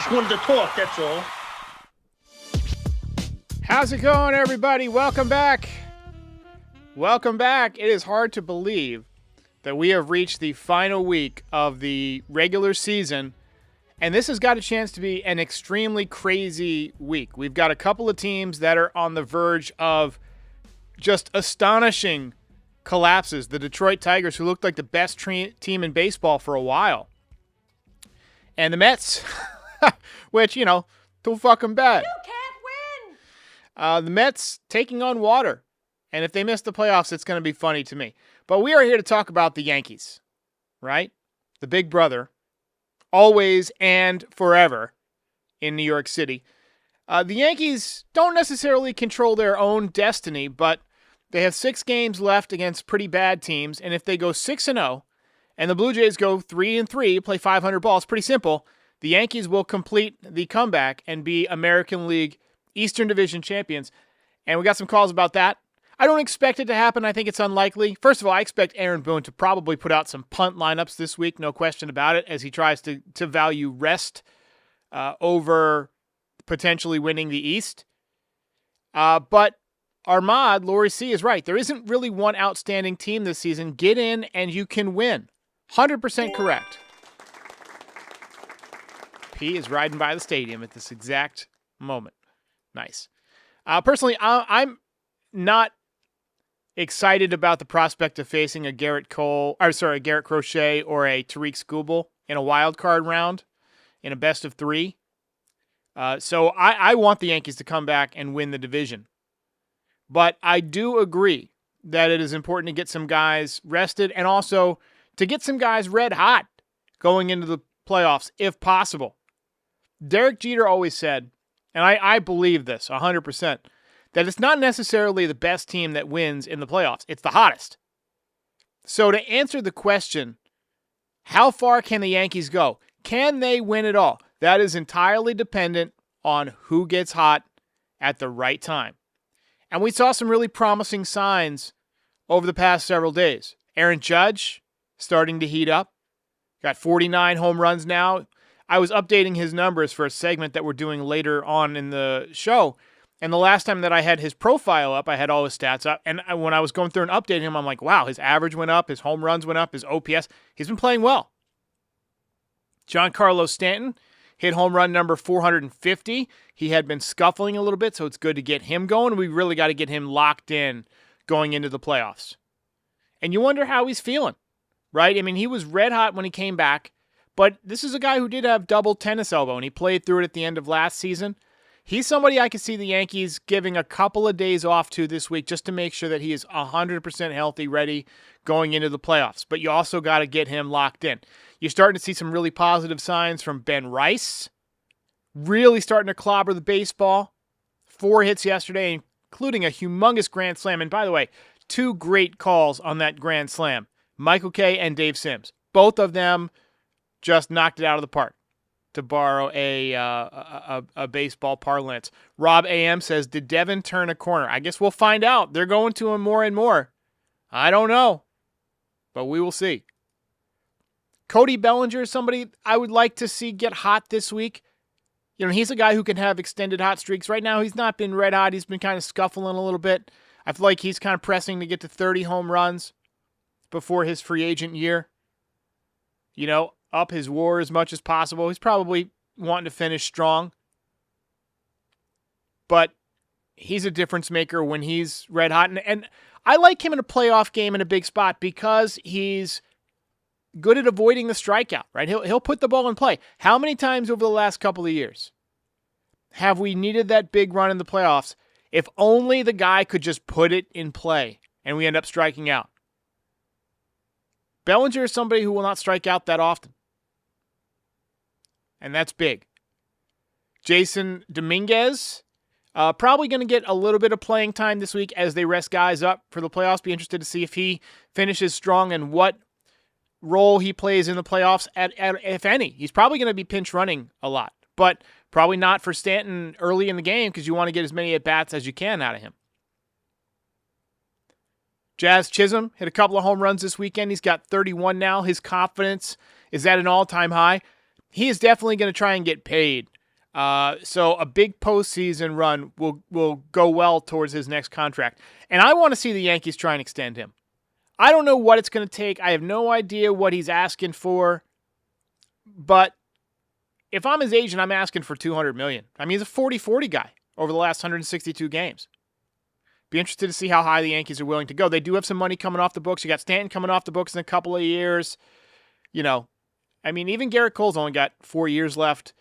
Just wanted to talk, that's all. How's it going, everybody? Welcome back. Welcome back. It is hard to believe that we have reached the final week of the regular season, and this has got a chance to be an extremely crazy week. We've got a couple of teams that are on the verge of just astonishing collapses. The Detroit Tigers, who looked like the best team in baseball for a while. And the Mets, which, too fucking bad. You can't win! The Mets taking on water. And if they miss the playoffs, it's going to be funny to me. But we are here to talk about the Yankees, right? The big brother, always and forever in New York City. The Yankees don't necessarily control their own destiny, but they have 6 games left against pretty bad teams. And if they go 6-0, and the Blue Jays go 3-3, play 500 balls, pretty simple, the Yankees will complete the comeback and be American League Eastern Division champions. And we got some calls about that. I don't expect it to happen. I think it's unlikely. First of all, I expect Aaron Boone to probably put out some punt lineups this week, no question about it, as he tries to value rest over potentially winning the East. But Armad, Lori C. is right. There isn't really one outstanding team this season. Get in and you can win. 100% correct. P is riding by the stadium at this exact moment. Nice. Personally, I'm not excited about the prospect of facing a Garrett Crochet or a Tariq Skubal in a wild card round in a best of 3. So I want the Yankees to come back and win the division. But I do agree that it is important to get some guys rested and also to get some guys red hot going into the playoffs if possible. Derek Jeter always said, and I believe this 100%, that it's not necessarily the best team that wins in the playoffs. It's the hottest. So to answer the question, how far can the Yankees go? Can they win it all? That is entirely dependent on who gets hot at the right time. And we saw some really promising signs over the past several days. Aaron Judge starting to heat up. Got 49 home runs now. I was updating his numbers for a segment that we're doing later on in the show. And the last time that I had his profile up, I had all his stats up. And when I was going through and updating him, I'm like, wow, his average went up, his home runs went up, his OPS. He's been playing well. Giancarlo Stanton hit home run number 450. He had been scuffling a little bit, so it's good to get him going. We really got to get him locked in going into the playoffs. And you wonder how he's feeling, right? I mean, he was red hot when he came back, but this is a guy who did have double tennis elbow, and he played through it at the end of last season. He's somebody I could see the Yankees giving a couple of days off to this week just to make sure that he is 100% healthy, ready going into the playoffs. But you also got to get him locked in. You're starting to see some really positive signs from Ben Rice, really starting to clobber the baseball. 4 hits yesterday, including a humongous grand slam. And by the way, 2 great calls on that grand slam. Michael Kay and Dave Sims. Both of them just knocked it out of the park, to borrow a baseball parlance. Rob AM says, did Devin turn a corner? I guess we'll find out. They're going to him more and more. I don't know, but we will see. Cody Bellinger is somebody I would like to see get hot this week. He's a guy who can have extended hot streaks. Right now, he's not been red hot. He's been kind of scuffling a little bit. I feel like he's kind of pressing to get to 30 home runs before his free agent year. Up his WAR as much as possible. He's probably wanting to finish strong. But he's a difference maker when he's red hot. And I like him in a playoff game in a big spot because he's good at avoiding the strikeout, right? He'll put the ball in play. How many times over the last couple of years have we needed that big run in the playoffs if only the guy could just put it in play and we end up striking out? Bellinger is somebody who will not strike out that often. And that's big. Jason Dominguez, probably going to get a little bit of playing time this week as they rest guys up for the playoffs. Be interested to see if he finishes strong and what role he plays in the playoffs, if any. He's probably going to be pinch running a lot, but probably not for Stanton early in the game because you want to get as many at-bats as you can out of him. Jazz Chisholm hit a couple of home runs this weekend. He's got 31 now. His confidence is at an all-time high. He is definitely going to try and get paid So a big postseason run will go well towards his next contract. And I want to see the Yankees try and extend him. I don't know what it's going to take. I have no idea what he's asking for. But if I'm his agent, I'm asking for $200 million. I mean, he's a 40-40 guy over the last 162 games. Be interested to see how high the Yankees are willing to go. They do have some money coming off the books. You got Stanton coming off the books in a couple of years. Even Garrett Cole's only got 4 years left.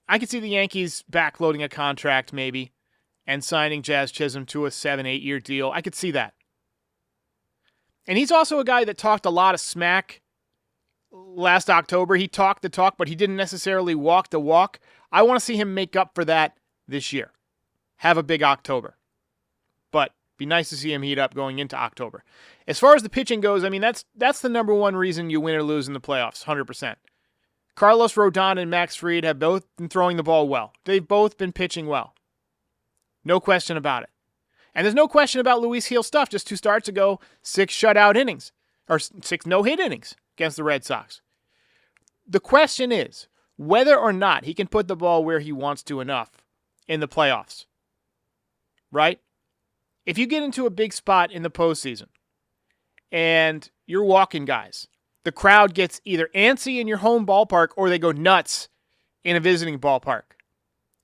I could see the Yankees backloading a contract maybe and signing Jazz Chisholm to a 7-8 year deal. I could see that. And he's also a guy that talked a lot of smack last October. He talked the talk, but he didn't necessarily walk the walk. I want to see him make up for that this year. Have a big October. But be nice to see him heat up going into October. As far as the pitching goes, that's the number one reason you win or lose in the playoffs, 100%. Carlos Rodon and Max Fried have both been throwing the ball well. They've both been pitching well. No question about it. And there's no question about Luis Gil's stuff. Just 2 starts ago, 6 shutout innings, or 6 no-hit innings against the Red Sox. The question is whether or not he can put the ball where he wants to enough in the playoffs. Right? If you get into a big spot in the postseason and you're walking guys, the crowd gets either antsy in your home ballpark or they go nuts in a visiting ballpark.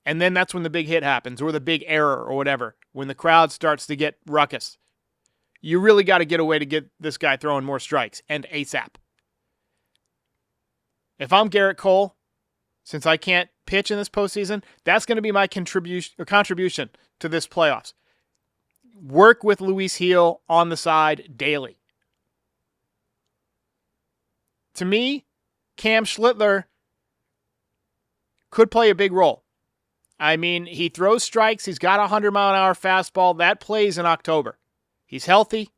And then that's when the big hit happens or the big error or whatever, when the crowd starts to get ruckus. You really got to get a way to get this guy throwing more strikes, and ASAP. If I'm Garrett Cole, since I can't pitch in this postseason, that's going to be my contribution to this playoffs. Work with Luis Gil on the side daily. To me, Cam Schlittler could play a big role. I mean, he throws strikes. He's got a 100-mile-an-hour fastball. That plays in October. He's healthy.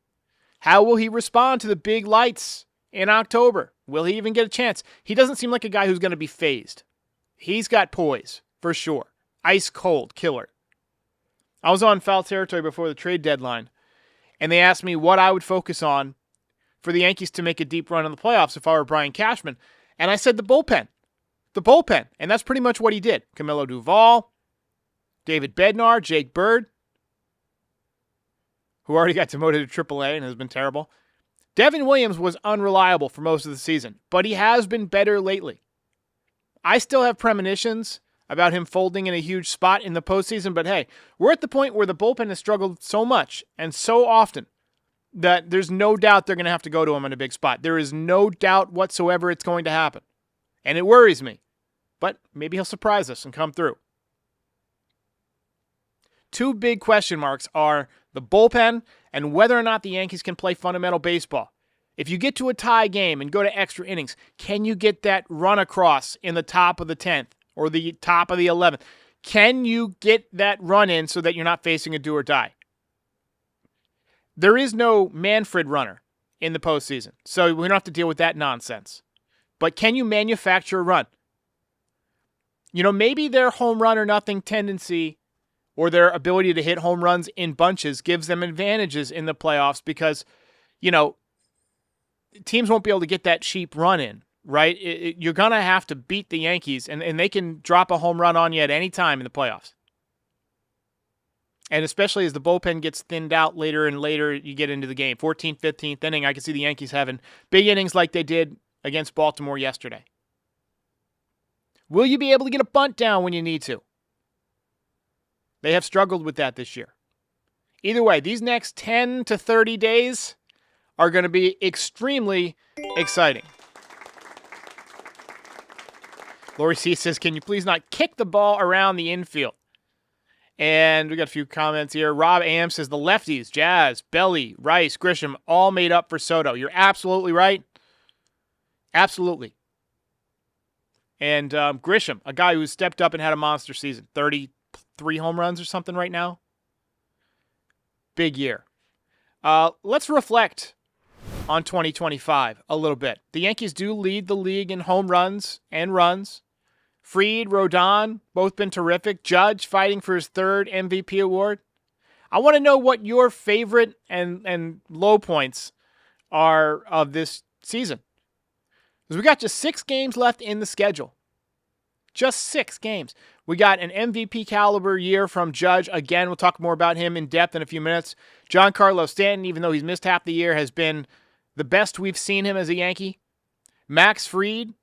How will he respond to the big lights in October? Will he even get a chance? He doesn't seem like a guy who's going to be phased. He's got poise, for sure. Ice cold killer. I was on Foul Territory before the trade deadline, and they asked me what I would focus on for the Yankees to make a deep run in the playoffs if I were Brian Cashman. And I said the bullpen. The bullpen. And that's pretty much what he did. Camilo Duvall, David Bednar, Jake Bird, who already got demoted to AAA and has been terrible. Devin Williams was unreliable for most of the season, but he has been better lately. I still have premonitions about him folding in a huge spot in the postseason, but hey, we're at the point where the bullpen has struggled so much and so often that there's no doubt they're going to have to go to him in a big spot. There is no doubt whatsoever it's going to happen. And it worries me. But maybe he'll surprise us and come through. 2 big question marks are the bullpen and whether or not the Yankees can play fundamental baseball. If you get to a tie game and go to extra innings, can you get that run across in the top of the 10th or the top of the 11th? Can you get that run in so that you're not facing a do or die? There is no Manfred runner in the postseason, so we don't have to deal with that nonsense. But can you manufacture a run? Maybe their home run or nothing tendency or their ability to hit home runs in bunches gives them advantages in the playoffs because, teams won't be able to get that cheap run in, right? You're going to have to beat the Yankees, and they can drop a home run on you at any time in the playoffs. And especially as the bullpen gets thinned out later and later, you get into the game. 14th, 15th inning, I can see the Yankees having big innings like they did against Baltimore yesterday. Will you be able to get a bunt down when you need to? They have struggled with that this year. Either way, these next 10 to 30 days are going to be extremely exciting. Lori C says, can you please not kick the ball around the infield? And we got a few comments here. Rob Am says, the lefties, Jazz, Belly, Rice, Grisham, all made up for Soto. You're absolutely right. Absolutely. And Grisham, a guy who stepped up and had a monster season. 33 home runs or something right now. Big year. Let's reflect on 2025 a little bit. The Yankees do lead the league in home runs and runs. Fried, Rodon, both been terrific. Judge fighting for his 3rd MVP award. I want to know what your favorite and low points are of this season. Because we got just 6 games left in the schedule. Just 6 games. We got an MVP caliber year from Judge. Again, we'll talk more about him in depth in a few minutes. Giancarlo Stanton, even though he's missed half the year, has been the best we've seen him as a Yankee. Max Fried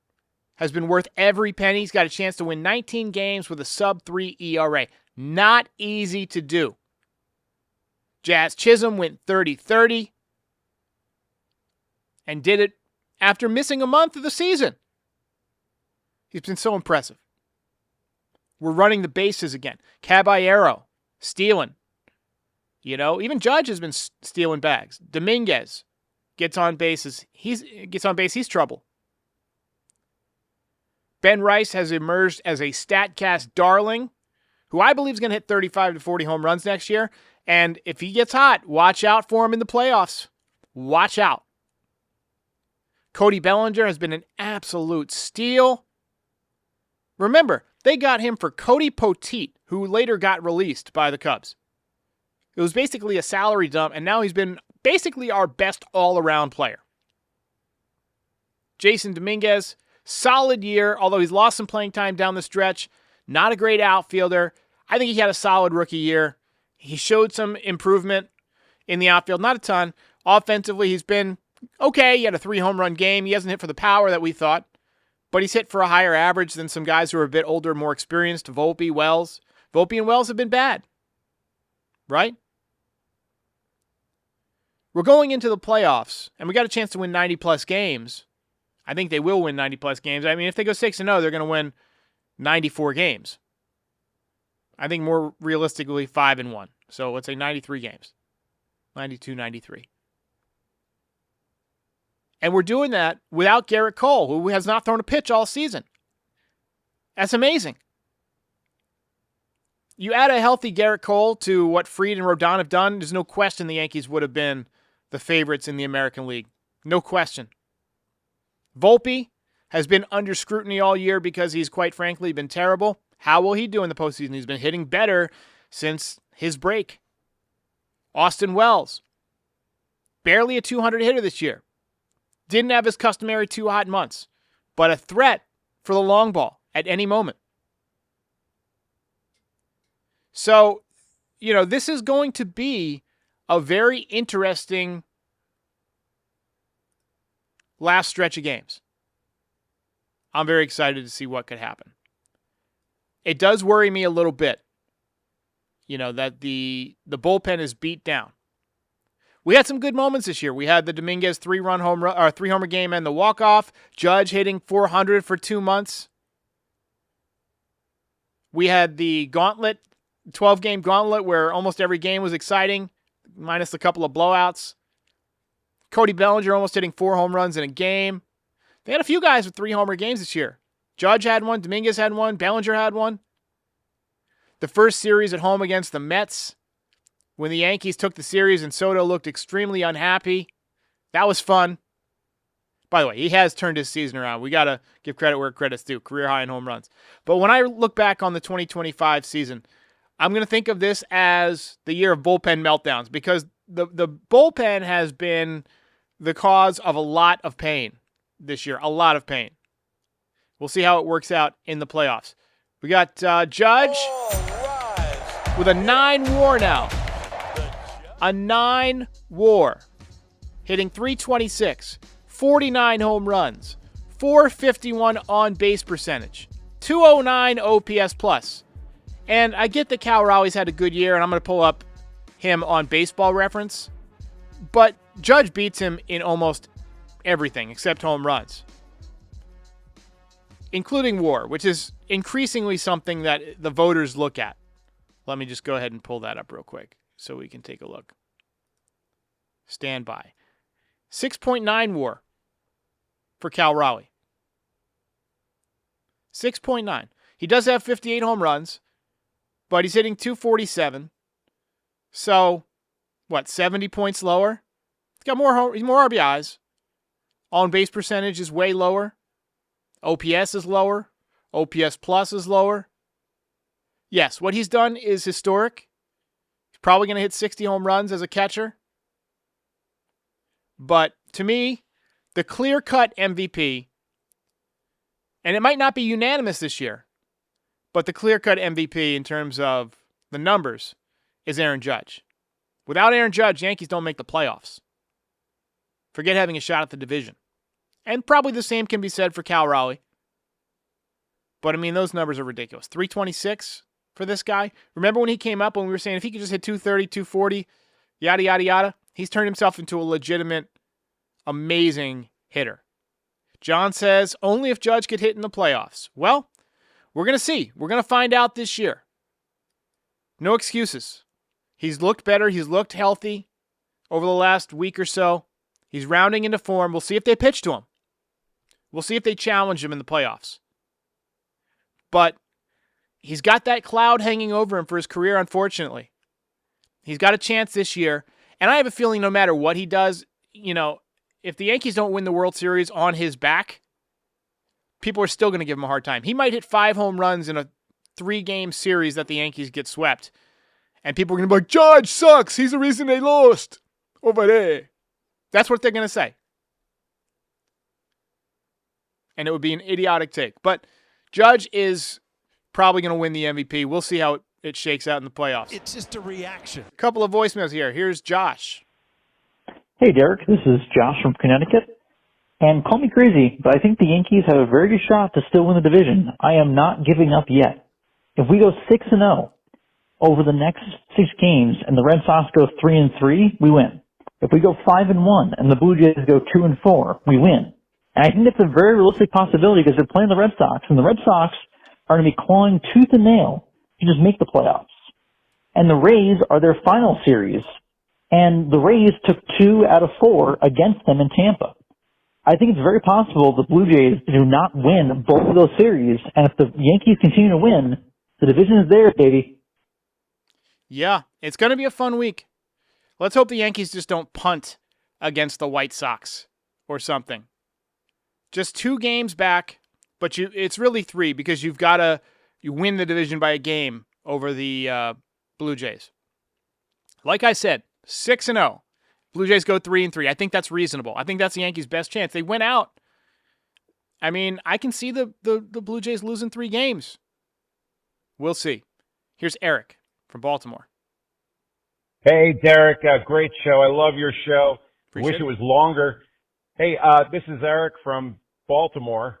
has been worth every penny. He's got a chance to win 19 games with a sub-3 ERA. Not easy to do. Jazz Chisholm went 30-30 and did it after missing a month of the season. He's been so impressive. We're running the bases again. Caballero, stealing. Even Judge has been stealing bags. Dominguez gets on bases. He's trouble. Ben Rice has emerged as a StatCast darling, who I believe is going to hit 35 to 40 home runs next year. And if he gets hot, watch out for him in the playoffs. Watch out. Cody Bellinger has been an absolute steal. Remember, they got him for Cody Poteet, who later got released by the Cubs. It was basically a salary dump, and now he's been basically our best all-around player. Jason Dominguez, solid year, although he's lost some playing time down the stretch. Not a great outfielder. I think he had a solid rookie year. He showed some improvement in the outfield, not a ton. Offensively, he's been okay. He had a 3-home run game. He hasn't hit for the power that we thought, but he's hit for a higher average than some guys who are a bit older, more experienced. Volpe, Wells. Volpe and Wells have been bad, right? We're going into the playoffs, and we got a chance to win 90-plus games. I think they will win 90-plus games. I mean, if they go 6-0, they're going to win 94 games. I think more realistically 5-1. So let's say 93 games. 92, 93. And we're doing that without Garrett Cole, who has not thrown a pitch all season. That's amazing. You add a healthy Garrett Cole to what Fried and Rodon have done, there's no question the Yankees would have been the favorites in the American League. No question. Volpe has been under scrutiny all year because he's quite frankly been terrible. How will he do in the postseason? He's been hitting better since his break. Austin Wells, barely a 200 hitter this year. Didn't have his customary 2 hot months, but a threat for the long ball at any moment. So, this is going to be a very interesting last stretch of games. I'm very excited to see what could happen. It does worry me a little bit, that the bullpen is beat down. We had some good moments this year. We had the Dominguez 3-homer game and the walk-off. Judge hitting 400 for 2 months. We had the gauntlet, 12-game gauntlet, where almost every game was exciting, minus a couple of blowouts. Cody Bellinger almost hitting 4 home runs in a game. They had a few guys with 3-homer games this year. Judge had one, Dominguez had one, Bellinger had one. The first series at home against the Mets, when the Yankees took the series and Soto looked extremely unhappy. That was fun. By the way, he has turned his season around. We got to give credit where credit's due. Career high in home runs. But when I look back on the 2025 season, I'm going to think of this as the year of bullpen meltdowns because the bullpen has been the cause of a lot of pain this year. A lot of pain. We'll see how it works out in the playoffs. We got Judge with a 9 WAR now. A 9 WAR. Hitting .326. 49 home runs. .451 on-base percentage. .209 OPS plus. And I get that Cal Raleigh's had a good year, and I'm going to pull up him on Baseball Reference. But Judge beats him in almost everything except home runs. Including WAR, which is increasingly something that the voters look at. Let me just go ahead and pull that up real quick so we can take a look. Stand by. 6.9 WAR for Cal Raleigh. 6.9. He does have 58 home runs, but he's hitting .247. So, 70 points lower? He's got more RBIs. On-base percentage is way lower. OPS is lower. OPS plus is lower. Yes, what he's done is historic. He's probably going to hit 60 home runs as a catcher. But to me, the clear-cut MVP, and it might not be unanimous this year, But the clear-cut MVP in terms of the numbers is Aaron Judge. Without Aaron Judge, Yankees don't make the playoffs. Forget having a shot at the division. And probably the same can be said for Cal Raleigh. But, I mean, those numbers are ridiculous. 326 for this guy. Remember when he came up when we were saying if he could just hit 230, 240, yada, yada, yada? He's turned himself into a legitimate, amazing hitter. John says, only if Judge could hit in the playoffs. Well, we're going to see. We're going to find out this year. No excuses. He's looked better. He's looked healthy over the last week or so. He's rounding into form. We'll see if they pitch to him. We'll see if they challenge him in the playoffs. But he's got that cloud hanging over him for his career, unfortunately. He's got a chance this year. And I have a feeling no matter what he does, if the Yankees don't win the World Series on his back, people are still going to give him a hard time. He might hit 5 home runs in a 3-game series that the Yankees get swept. And people are going to be like, Judge sucks. He's the reason they lost over there. That's what they're going to say. And it would be an idiotic take. But Judge is probably going to win the MVP. We'll see how it shakes out in the playoffs. It's just a reaction. A couple of voicemails here. Here's Josh. Hey, Derek. This is Josh from Connecticut. And call me crazy, but I think the Yankees have a very good shot to still win the division. I am not giving up yet. If we go 6-0 over the next 6 games and the Red Sox go 3-3, we win. If we go 5-1 and the Blue Jays go 2-4, we win. And I think that's a very realistic possibility because they're playing the Red Sox, and the Red Sox are going to be clawing tooth and nail to just make the playoffs. And the Rays are their final series, and the Rays took 2 out of 4 against them in Tampa. I think it's very possible the Blue Jays do not win both of those series, and if the Yankees continue to win, the division is theirs, baby. Yeah, it's going to be a fun week. Let's hope the Yankees just don't punt against the White Sox or something. Just 2 games back, but it's really 3 because you win the division by a game over the Blue Jays. Like I said, 6-0. Blue Jays go 3-3. I think that's reasonable. I think that's the Yankees' best chance. They went out. I mean, I can see the Blue Jays losing 3 games. We'll see. Here's Eric from Baltimore. Hey, Derek. Great show. I love your show. Appreciate Wish it was longer. Hey, this is Eric from Baltimore.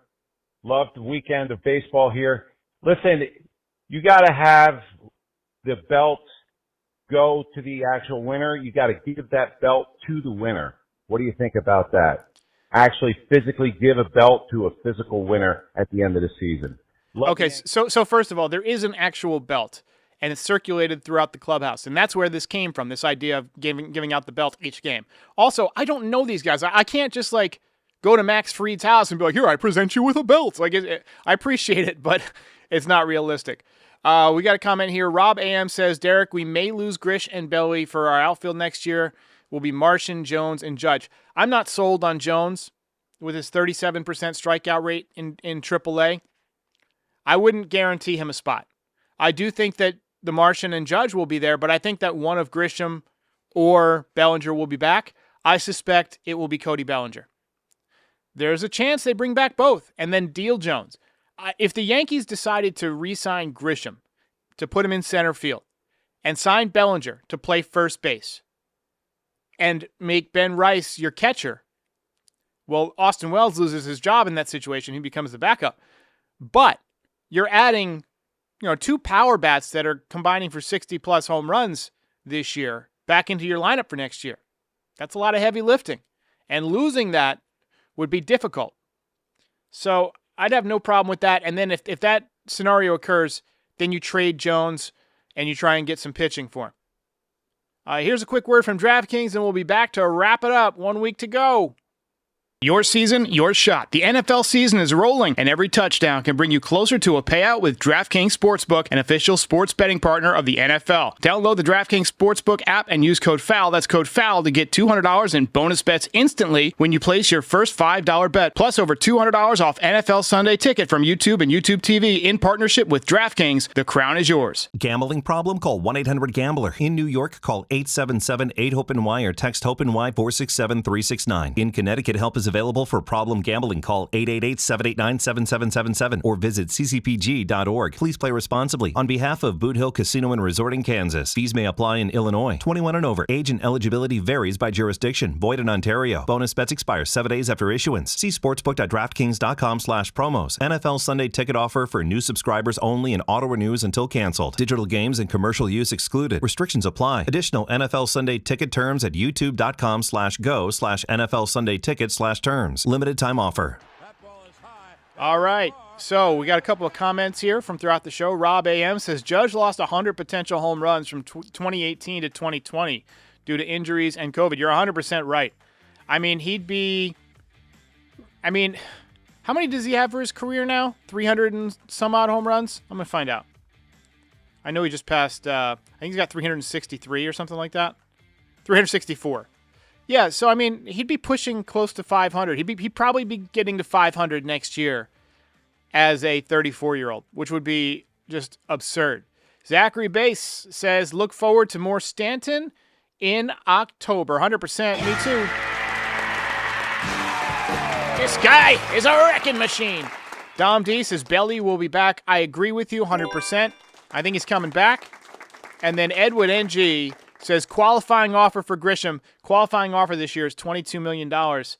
Loved the weekend of baseball here. Listen, you got to have the belt go to the actual winner. You got to give that belt to the winner. What do you think about that? Actually physically give a belt to a physical winner at the end of the season. Okay, so first of all, there is an actual belt, and it's circulated throughout the clubhouse, and that's where this came from, this idea of giving out the belt each game. Also, I don't know these guys. I can't just, go to Max Fried's house and be like, here, I present you with a belt. I appreciate it, but it's not realistic. We got a comment here. Rob AM says, Derek, we may lose Grish and Belly for our outfield next year. Will be Martian, Jones, and Judge. I'm not sold on Jones with his 37% strikeout rate in AAA. I wouldn't guarantee him a spot. I do think that the Martian and Judge will be there, but I think that one of Grisham or Bellinger will be back. I suspect it will be Cody Bellinger. There's a chance they bring back both and then deal Jones. If the Yankees decided to re-sign Grisham to put him in center field and sign Bellinger to play first base and make Ben Rice your catcher, well, Austin Wells loses his job in that situation. He becomes the backup. But you're adding, 2 power bats that are combining for 60-plus home runs this year back into your lineup for next year. That's a lot of heavy lifting. And losing that would be difficult. So I'd have no problem with that. And then if that scenario occurs, then you trade Jones and you try and get some pitching for him. Here's a quick word from DraftKings, and we'll be back to wrap it up. 1 week to go. Your season, your shot. The NFL season is rolling, and every touchdown can bring you closer to a payout with DraftKings Sportsbook, an official sports betting partner of the NFL. Download the DraftKings Sportsbook app and use code FOUL. That's code FOUL to get $200 in bonus bets instantly when you place your first $5 bet. Plus over $200 off NFL Sunday Ticket from YouTube and YouTube TV in partnership with DraftKings. The crown is yours. Gambling problem? Call 1-800-GAMBLER. In New York, call 877-8-HOPE-NY or text HOPE-NY 467-369. In Connecticut, help is is available for problem gambling. Call 888-789-7777 or visit ccpg.org. Please play responsibly. On behalf of Boot Hill Casino and Resort in Kansas, fees may apply in Illinois. 21 and over. Age and eligibility varies by jurisdiction. Void in Ontario. Bonus bets expire 7 days after issuance. See sportsbook.draftkings.com/promos. NFL Sunday ticket offer for new subscribers only and auto renews until canceled. Digital games and commercial use excluded. Restrictions apply. Additional NFL Sunday ticket terms at youtube.com/go/NFL Sunday ticket/terms. Limited time offer. All right. So we got a couple of comments here from throughout the show. Rob AM says, Judge lost 100 potential home runs from 2018 to 2020 due to injuries and COVID. You're 100% right. I mean, how many does he have for his career now? 300 and some odd home runs? I'm going to find out. I know he just passed, I think he's got 363 or something like that. 364. Yeah, so I mean, he'd be pushing close to 500. He'd probably be getting to 500 next year as a 34-year-old, which would be just absurd. Zachary Bass says, look forward to more Stanton in October. 100%, me too. This guy is a wrecking machine. Dom D says, Belly will be back. I agree with you 100%. I think he's coming back. And then Edward NG says, qualifying offer for Grisham. Qualifying offer this year is $22 million. That'd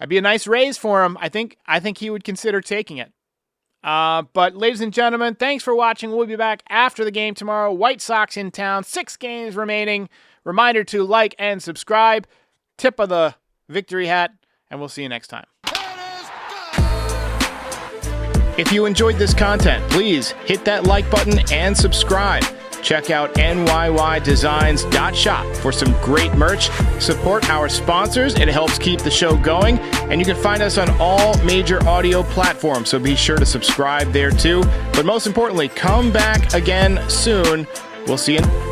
be a nice raise for him. I think he would consider taking it. But ladies and gentlemen, thanks for watching. We'll be back after the game tomorrow. White Sox in town. 6 games remaining. Reminder to like and subscribe. Tip of the victory hat. And we'll see you next time. If you enjoyed this content, please hit that like button and subscribe. Check out nyydesigns.shop for some great merch. Support our sponsors. It helps keep the show going. And you can find us on all major audio platforms, so be sure to subscribe there too. But most importantly, come back again soon. We'll see you.